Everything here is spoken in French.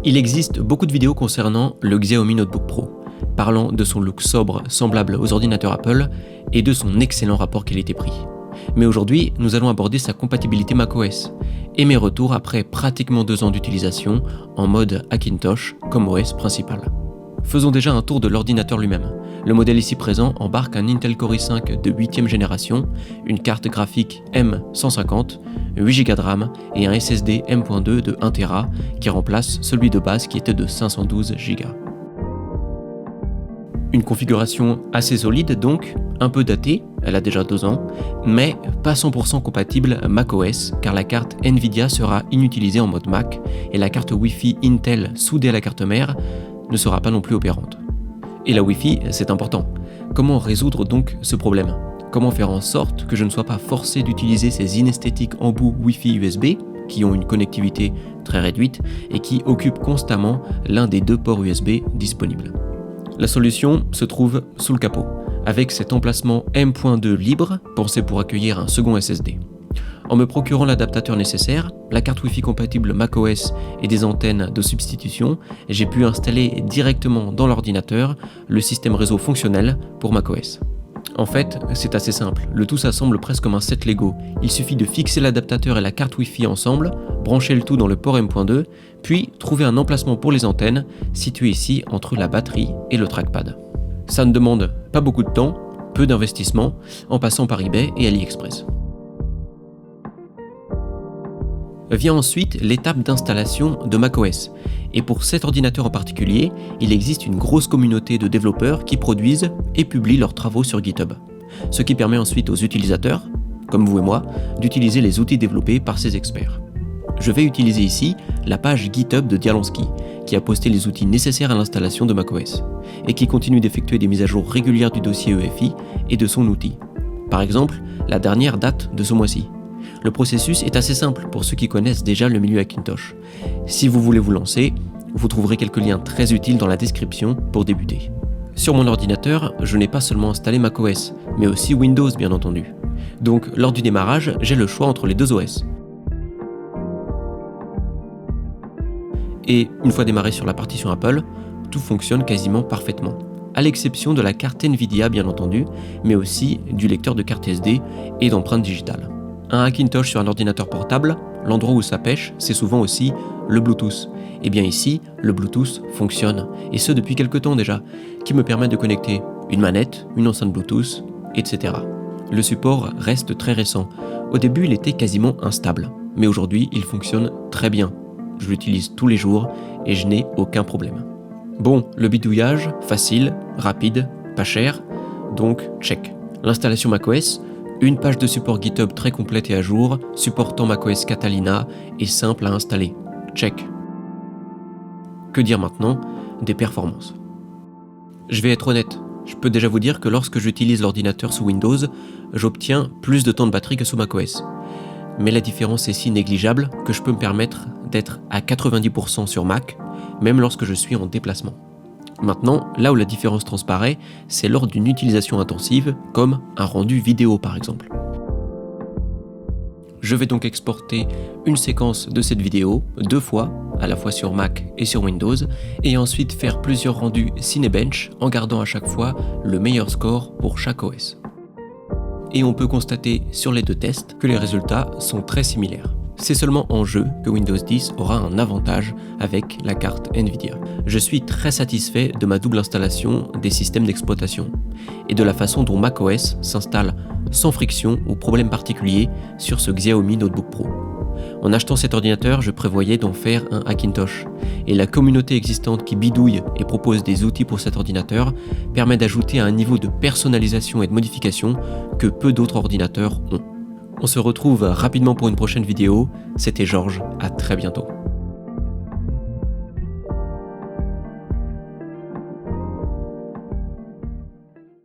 Il existe beaucoup de vidéos concernant le Xiaomi Notebook Pro, parlant de son look sobre semblable aux ordinateurs Apple et de son excellent rapport qualité-prix. Mais aujourd'hui, nous allons aborder sa compatibilité macOS et mes retours après pratiquement 2 ans d'utilisation en mode Hackintosh comme OS principal. Faisons déjà un tour de l'ordinateur lui-même. Le modèle ici présent embarque un Intel Core i5 de 8ème génération, une carte graphique M150, 8 Go de RAM et un SSD M.2 de 1 Tera qui remplace celui de base qui était de 512 Go. Une configuration assez solide donc, un peu datée, elle a déjà 2 ans, mais pas 100% compatible macOS car la carte Nvidia sera inutilisée en mode Mac et la carte Wi-Fi Intel soudée à la carte mère ne sera pas non plus opérante. Et la Wi-Fi, c'est important. Comment résoudre donc ce problème ? Comment faire en sorte que je ne sois pas forcé d'utiliser ces inesthétiques embouts Wi-Fi USB qui ont une connectivité très réduite et qui occupent constamment l'un des 2 ports USB disponibles ? La solution se trouve sous le capot, avec cet emplacement M.2 libre pensé pour accueillir un second SSD. En me procurant l'adaptateur nécessaire, la carte Wi-Fi compatible macOS et des antennes de substitution, j'ai pu installer directement dans l'ordinateur le système réseau fonctionnel pour macOS. En fait, c'est assez simple, le tout s'assemble presque comme un set Lego. Il suffit de fixer l'adaptateur et la carte Wi-Fi ensemble, brancher le tout dans le port M.2, puis trouver un emplacement pour les antennes, situé ici entre la batterie et le trackpad. Ça ne demande pas beaucoup de temps, peu d'investissement, en passant par eBay et AliExpress. Vient ensuite l'étape d'installation de macOS. Et pour cet ordinateur en particulier, il existe une grosse communauté de développeurs qui produisent et publient leurs travaux sur GitHub. Ce qui permet ensuite aux utilisateurs, comme vous et moi, d'utiliser les outils développés par ces experts. Je vais utiliser ici la page GitHub de Dialonsky, qui a posté les outils nécessaires à l'installation de macOS, et qui continue d'effectuer des mises à jour régulières du dossier EFI et de son outil. Par exemple, la dernière date de ce mois-ci. Le processus est assez simple pour ceux qui connaissent déjà le milieu Hackintosh. Si vous voulez vous lancer, vous trouverez quelques liens très utiles dans la description pour débuter. Sur mon ordinateur, je n'ai pas seulement installé macOS, mais aussi Windows bien entendu. Donc lors du démarrage, j'ai le choix entre les 2 OS. Et une fois démarré sur la partition Apple, tout fonctionne quasiment parfaitement, à l'exception de la carte Nvidia bien entendu, mais aussi du lecteur de carte SD et d'empreintes digitales. Un Hackintosh sur un ordinateur portable, l'endroit où ça pêche, c'est souvent aussi le Bluetooth. Et bien ici, le Bluetooth fonctionne, et ce depuis quelques temps déjà, qui me permet de connecter une manette, une enceinte Bluetooth, etc. Le support reste très récent. Au début, il était quasiment instable, mais aujourd'hui, il fonctionne très bien. Je l'utilise tous les jours et je n'ai aucun problème. Bon, le bidouillage, facile, rapide, pas cher, donc check. L'installation macOS, une page de support GitHub très complète et à jour, supportant macOS Catalina et simple à installer. Check. Que dire maintenant des performances ? Je vais être honnête, je peux déjà vous dire que lorsque j'utilise l'ordinateur sous Windows, j'obtiens plus de temps de batterie que sous macOS. Mais la différence est si négligeable que je peux me permettre d'être à 90% sur Mac, même lorsque je suis en déplacement. Maintenant, là où la différence transparaît, c'est lors d'une utilisation intensive, comme un rendu vidéo par exemple. Je vais donc exporter une séquence de cette vidéo 2 fois, à la fois sur Mac et sur Windows, et ensuite faire plusieurs rendus Cinebench en gardant à chaque fois le meilleur score pour chaque OS. Et on peut constater sur les 2 tests que les résultats sont très similaires. C'est seulement en jeu que Windows 10 aura un avantage avec la carte Nvidia. Je suis très satisfait de ma double installation des systèmes d'exploitation et de la façon dont macOS s'installe sans friction ou problème particulier sur ce Xiaomi Notebook Pro. En achetant cet ordinateur, je prévoyais d'en faire un Hackintosh et la communauté existante qui bidouille et propose des outils pour cet ordinateur permet d'ajouter un niveau de personnalisation et de modification que peu d'autres ordinateurs ont. On se retrouve rapidement pour une prochaine vidéo. C'était Georges, à très bientôt.